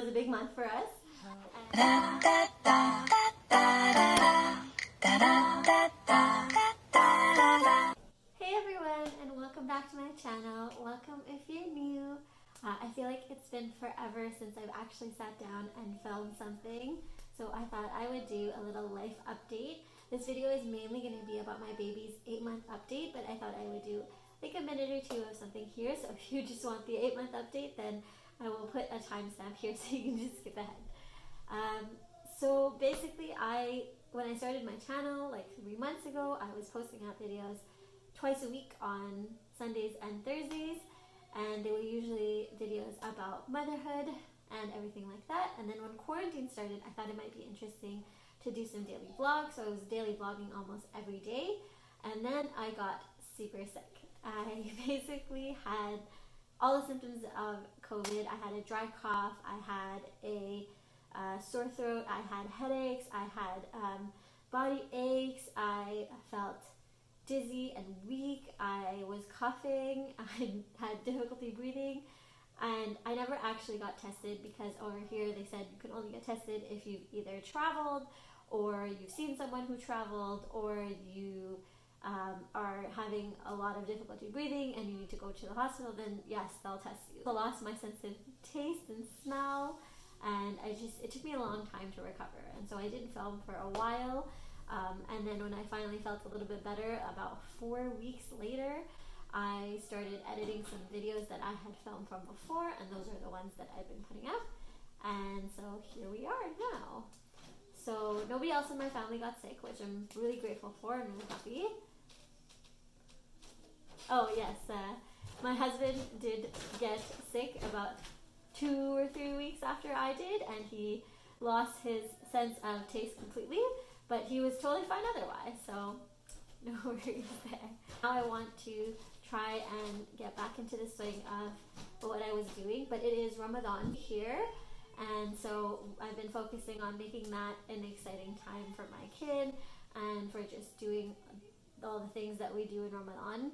was a big month for us. Hey everyone, and welcome back to my channel. Welcome if you're new. I feel like it's been forever since I've actually sat down and filmed something, so I thought I would do a little life update. This video is mainly going to be about my baby's 8-month update, but I thought I would do like a minute or two of something here. So if you just want the 8-month update, then I will put a timestamp here so you can just skip ahead. So basically, when I started my channel like 3 months ago, I was posting out videos twice a week on Sundays and Thursdays, and they were usually videos about motherhood and everything like that. And then when quarantine started, I thought it might be interesting to do some daily vlogs, so I was daily vlogging almost every day. And then I got super sick. I basically had all the symptoms of COVID. I had a dry cough, I had a sore throat, I had headaches, I had body aches, I felt dizzy and weak, I was coughing, I had difficulty breathing, and I never actually got tested because over here they said you can only get tested if you've either traveled or you've seen someone who traveled, or you are having a lot of difficulty breathing and you need to go to the hospital. Then yes, they'll test you. I lost my sense of taste and smell, and it took me a long time to recover, and so I didn't film for a while. And then when I finally felt a little bit better, about 4 weeks later, I started editing some videos that I had filmed from before, and those are the ones that I've been putting up. And so here we are now. So nobody else in my family got sick, which I'm really grateful for and really happy. Oh yes, my husband did get sick about 2 or 3 weeks after I did, and he lost his sense of taste completely, but he was totally fine otherwise, so no worries there. Now I want to try and get back into the swing of what I was doing, but it is Ramadan here, and so I've been focusing on making that an exciting time for my kid and for just doing all the things that we do in Ramadan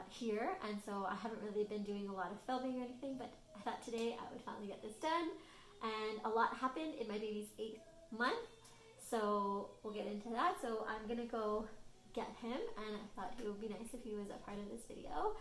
here. And so I haven't really been doing a lot of filming or anything, but I thought today I would finally get this done. And a lot happened in my baby's 8th month, so we'll get into that. So I'm gonna go get him, and I thought it would be nice if he was a part of this video.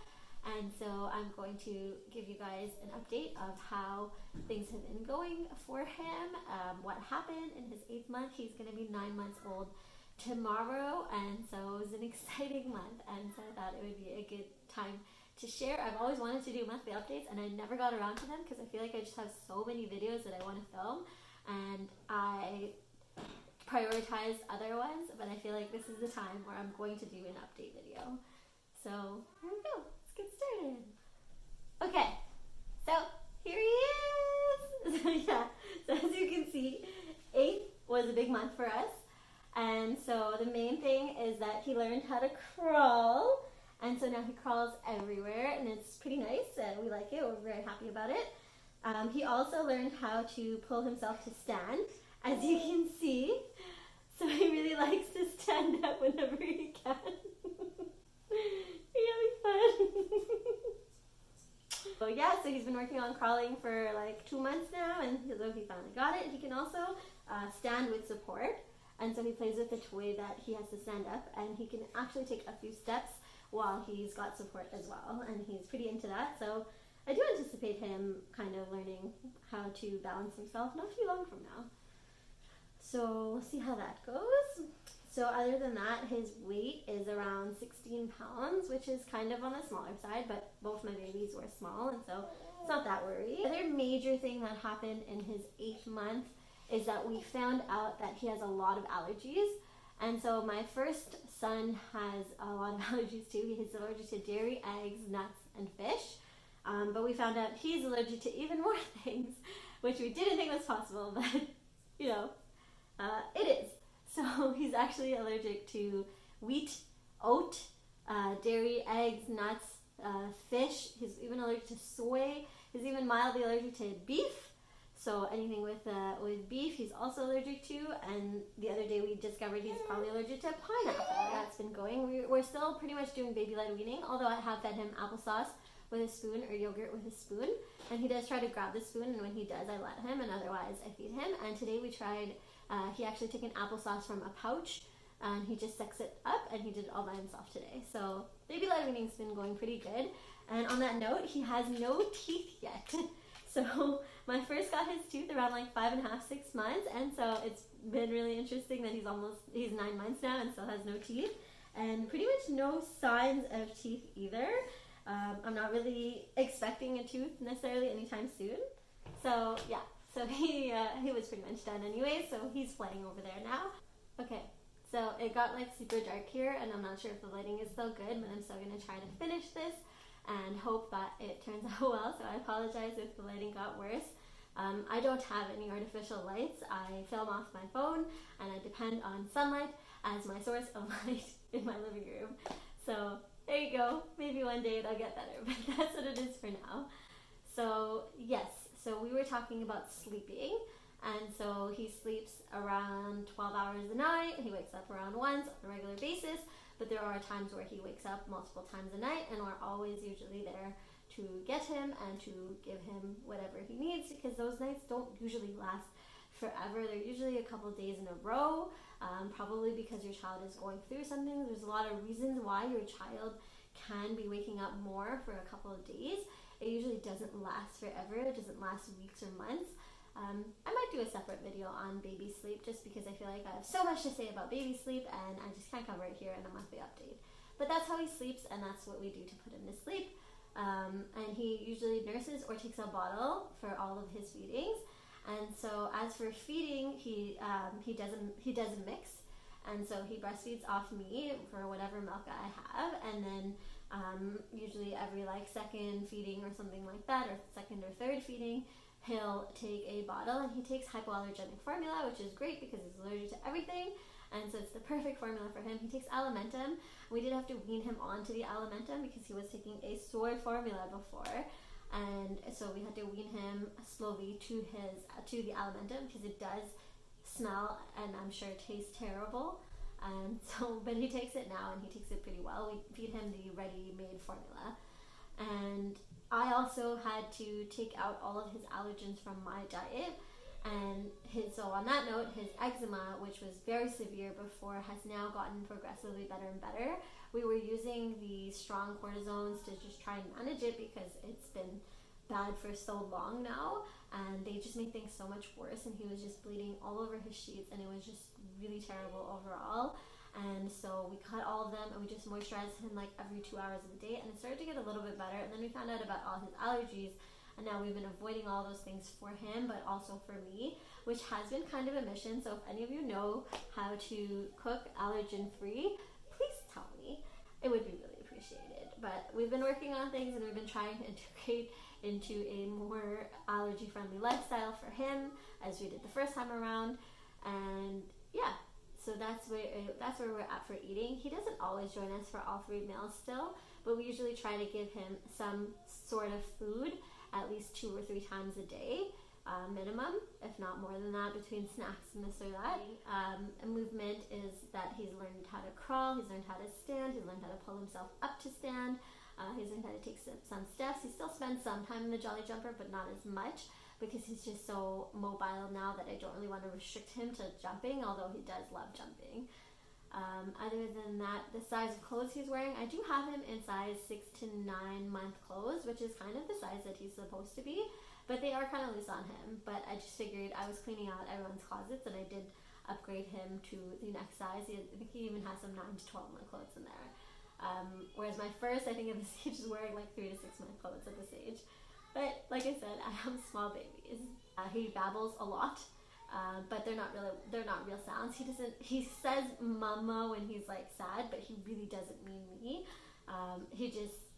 And so I'm going to give you guys an update of how things have been going for him, what happened in his 8th month. He's gonna be 9 months old tomorrow, and so it was an exciting month, and so I thought it would be a good time to share. I've always wanted to do monthly updates, and I never got around to them because I feel like I just have so many videos that I want to film, and I prioritize other ones, but I feel like this is the time where I'm going to do an update video. So here we go, let's get started. Okay, so here he is. So yeah, so as you can see, 8 was a big month for us. And so the main thing is that he learned how to crawl, and so now he crawls everywhere, and it's pretty nice, and we like it. We're very happy about it. He also learned how to pull himself to stand, as you can see. So he really likes to stand up whenever he can. Really fun. So yeah, so he's been working on crawling for like 2 months now, and so he finally got it. He can also stand with support. And so he plays with the toy that he has to stand up, and he can actually take a few steps while he's got support as well, and he's pretty into that. So I do anticipate him kind of learning how to balance himself not too long from now. So we'll see how that goes. So other than that, his weight is around 16 pounds, which is kind of on the smaller side, but both my babies were small, and so it's not that worry. The other major thing that happened in his 8th month is that we found out that he has a lot of allergies. And so my first son has a lot of allergies too. He's allergic to dairy, eggs, nuts, and fish. But we found out he's allergic to even more things, which we didn't think was possible, but you know, it is. So he's actually allergic to wheat, oat, dairy, eggs, nuts, fish. He's even allergic to soy. He's even mildly allergic to beef. So anything with beef, he's also allergic to. And the other day we discovered he's probably allergic to pineapple. That's been going. We're still pretty much doing baby-led weaning, although I have fed him applesauce with a spoon or yogurt with a spoon. And he does try to grab the spoon, and when he does, I let him, and otherwise I feed him. And today we tried, he actually took an applesauce from a pouch, and he just sucks it up, and he did it all by himself today. So baby led weaning's been going pretty good. And on that note, he has no teeth yet. So my first got his tooth around like 5.5, 6 months, and so it's been really interesting that he's 9 months now and still has no teeth, and pretty much no signs of teeth either. I'm not really expecting a tooth necessarily anytime soon. So yeah, so he was pretty much done anyway, so he's playing over there now. Okay, so it got like super dark here, and I'm not sure if the lighting is still good, but I'm still gonna try to finish this and hope that it turns out well. So I apologize if the lighting got worse. I don't have any artificial lights. I film off my phone, and I depend on sunlight as my source of light in my living room. So there you go. Maybe one day it'll get better, but that's what it is for now. So yes, so we were talking about sleeping, and so he sleeps around 12 hours a night. He wakes up around once on a regular basis, but there are times where he wakes up multiple times a night, and we're always usually there to get him and to give him whatever he needs, because those nights don't usually last forever. They're usually a couple days in a row, probably because your child is going through something. There's a lot of reasons why your child can be waking up more for a couple of days. It usually doesn't last forever. It doesn't last weeks or months. I might do a separate video on baby sleep, just because I feel like I have so much to say about baby sleep and I just can't cover it here in a monthly update. But that's how he sleeps, and that's what we do to put him to sleep. And he usually nurses or takes a bottle for all of his feedings. And so as for feeding, he doesn't mix, and so he breastfeeds off me for whatever milk I have, and then usually every like second feeding or something like that, or second or third feeding, he'll take a bottle, and he takes hypoallergenic formula, which is great because he's allergic to everything, and so it's the perfect formula for him. He takes Alimentum. We did have to wean him onto the Alimentum because he was taking a soy formula before, and so we had to wean him slowly to the Alimentum, because it does smell and I'm sure tastes terrible. And so, but he takes it now, and he takes it pretty well. We feed him the ready-made formula, and I also had to take out all of his allergens from my diet. And so on that note, his eczema, which was very severe before, has now gotten progressively better and better. We were using the strong cortisones to just try and manage it, because it's been bad for so long now, and they just make things so much worse, and he was just bleeding all over his sheets, and it was just really terrible overall. And so we cut all of them, and we just moisturized him like every 2 hours of the day, and it started to get a little bit better. And then we found out about all his allergies, and now we've been avoiding all those things for him, but also for me, which has been kind of a mission. So if any of you know how to cook allergen free, please tell me. It would be really appreciated. But we've been working on things, and we've been trying to integrate into a more allergy friendly lifestyle for him, as we did the first time around. And yeah, so that's where we're at for eating. He doesn't always join us for all 3 meals still, but we usually try to give him some sort of food at least 2 or 3 times a day, minimum, if not more than that, between snacks and this or that. A movement is that he's learned how to crawl, he's learned how to stand, he's learned how to pull himself up to stand, he's learned how to take some steps. He still spends some time in the Jolly Jumper, but not as much, because he's just so mobile now that I don't really want to restrict him to jumping, although he does love jumping. Other than that, the size of clothes he's wearing, I do have him in size 6 to 9 month clothes, which is kind of the size that he's supposed to be, but they are kind of loose on him. But I just figured, I was cleaning out everyone's closets, and I did upgrade him to the next size. I think he even has some 9 to 12 month clothes in there. Whereas my first, I think at this age, is wearing like 3 to 6 month clothes at this age. But like I said, I have small babies. He babbles a lot. But they're not real sounds. He says mama when he's like sad, but he really doesn't mean me.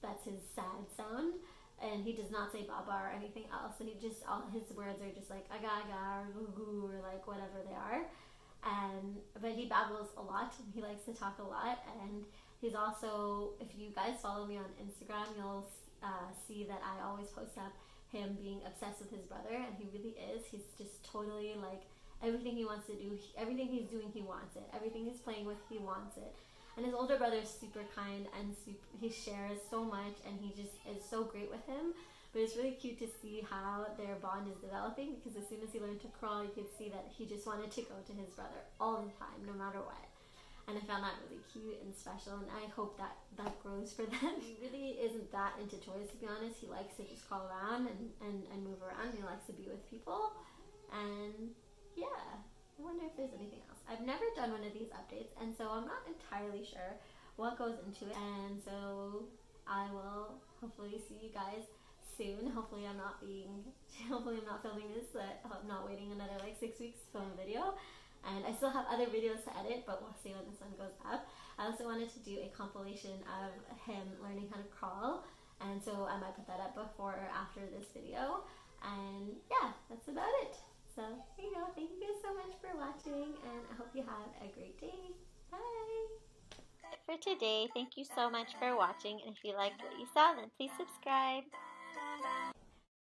That's his sad sound, and he does not say baba or anything else. And all his words are just like aga aga or goo goo or like whatever they are. But he babbles a lot, and he likes to talk a lot. And he's also, if you guys follow me on Instagram, you'll see that I always post up him being obsessed with his brother, and he really is. He's just totally like, everything he wants to do, everything he's doing, he wants it. Everything he's playing with, he wants it. And his older brother is super kind and he shares so much, and he just is so great with him. But it's really cute to see how their bond is developing, because as soon as he learned to crawl, you could see that he just wanted to go to his brother all the time, no matter what. And I found that really cute and special, and I hope that that grows for them. He really isn't that into toys, to be honest. He likes to just crawl around and move around. He likes to be with people. And yeah, I wonder if there's anything else. I've never done one of these updates, and so I'm not entirely sure what goes into it. And so I will hopefully see you guys soon. Hopefully I'm not filming this, but I'm not waiting another like 6 weeks to film a video. And I still have other videos to edit, but we'll see when this one goes up. I also wanted to do a compilation of him learning how to crawl, and so I might put that up before or after this video. And yeah, that's about it. So there you go. Thank you guys so much for watching, and I hope you have a great day. Bye! For today, thank you so much for watching, and if you liked what you saw, then please subscribe.